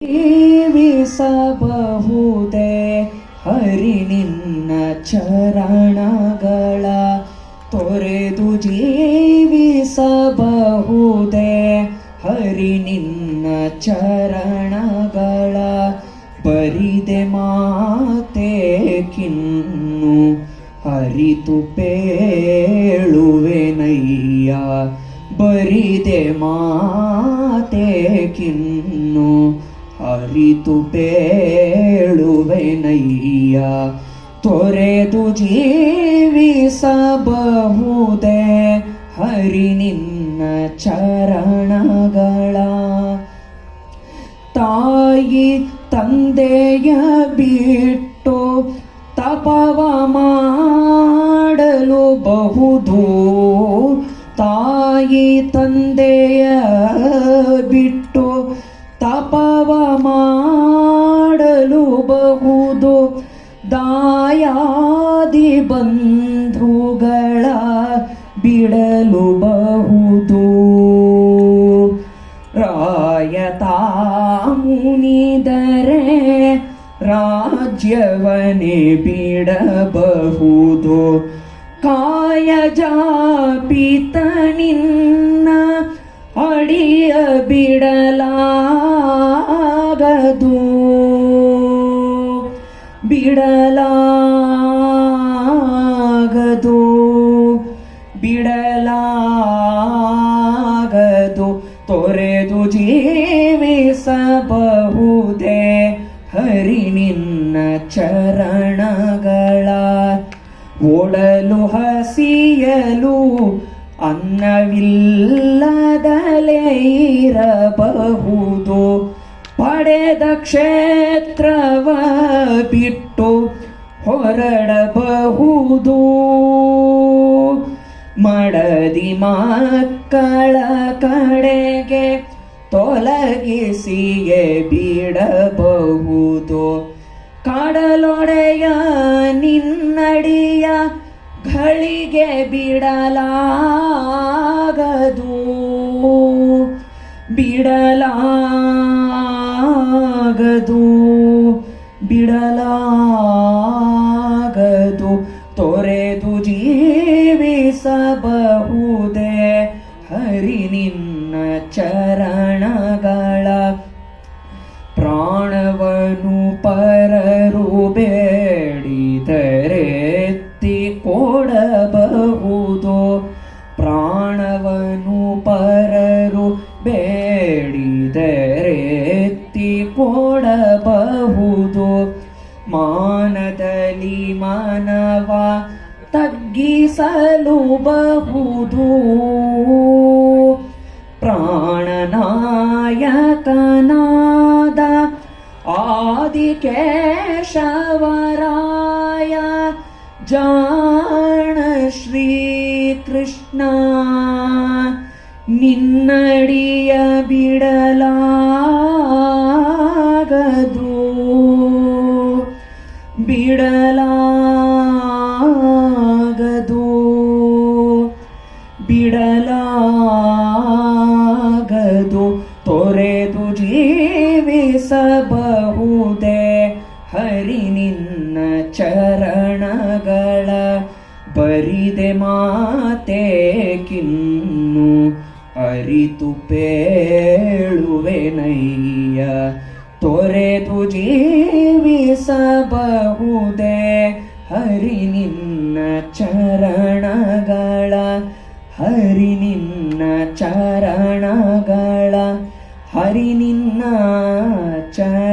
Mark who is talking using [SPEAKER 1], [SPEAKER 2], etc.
[SPEAKER 1] ಜೀವಿಸಬಹುದೇ ಹರಿ ನಿನ್ನ ಚರಣಗಳ ತೊರೆದು ಜೀವಿಸಬಹುದೇ ಹರಿ ನಿನ್ನ ಚರಣಗಳ ಬರಿದೆ ಮಾತೆ ಕಿನ್ನು ಹರಿತು ಪೇಳುವೆನಯ್ಯ ಬರಿದೆ ಮಾತೆ ಕಿನ್ನು ಹರಿತು ಪೇಳುವೆನಯ್ಯ ತೊರೆದು ಜೀವಿಸಬಹುದೇ ಹರಿ ನಿನ್ನ ಚರಣಗಳ ತಾಯಿ ತಂದೆಯ ಬಿಟ್ಟು ತಪವ ಮಾಡಲು ಬಹುದು ತಾಯಿ ತಂದೆಯ ಬಿಟ್ಟು ತಪವ ಮಾಡಲು ಬಹುದು ದಾಯಾದಿ ಬಂಧುಗಳ ಬಿಡಲು ಬಹುದು ರಾಯತಾ ಮುನಿದರೆ ರಾಜ್ಯವನೇ ಬಿಡಬಹುದು ಕಾಯಜ ಪಿತ ನಿನ್ನ ಅಡಿಯ ಬಿಡಲಾಗದು ಬಿಡಲಾಗದು ಬಿಡಲಾಗದು ತೊರೆದು ಜೀವಿಸಬಹುದೇ ಹರಿ ನಿನ್ನ ಚರಣಗಳ ಓಡಲು ಹಸಿಯಲು ಅನ್ನವಿಲ್ಲದಲೇ ಇರಬಹುದು ಪಡೆದ ಕ್ಷೇತ್ರವ ಬಿಟ್ಟು ಹೊರಡಬಹುದು ಮಡದಿ ಮಕ್ಕಳ ಕಡೆಗೆ ತೊಲಗಿಸಿಯೇ ಬಿಡಬಹುದು ಕಡಲೊಡೆಯ ನಿನ್ನಡಿಯ ಘಳಿಗೆ ಬಿಡಲಾಗದು ಬಿಡಲಾಗದು ಬಿಡಲಾಗದು ತೊರೆದು ಜೀವಿಸಬಹುದೇ ಹರಿ ನಿನ್ನ ಚರಣಗಳ ಪ್ರಾಣವನು ಪರರು ಬೇಡಿದರೆತ್ತಿ ಕೊಡಬಹುದು ಪ್ರಾಣವನು ಪರರು ಬೇಡಿದರೆತ್ತಿ ಕೊಡಬಹುದು ಮಾನದಲ್ಲಿ ಮಾನವ ತಗ್ಗಿಸಲು ಬಹುದು ಪ್ರಾಣನಾಯಕನಾದ ಆದಿಕೇಶವರಾಯ ಜಾಣ ಶ್ರೀಕೃಷ್ಣ ನಿನ್ನಡಿಯ ಬಿಡಲಾಗದು ಬಿಡಲಾಗದು ಬಿಡಲಾಗದು ತೊರೆದು ಜೀವಿಸಬಹುದೇ ಹರಿ ನಿನ್ನ ಚರಣಗಳ ಬರಿದೆ ಮಾತೆ ಕಿನ್ನು ಅರಿತು ಪೇಳುವೆನಯ್ಯ ತೊರೆದು ಜೀವಿಸಬಹುದೇ ಹರಿ ನಿನ್ನ ಚರಣಗಳ ಹರಿ ನಿನ್ನ ಚರಣಗಳ ಹರಿ ನಿನ್ನ ಚರಣಗಳ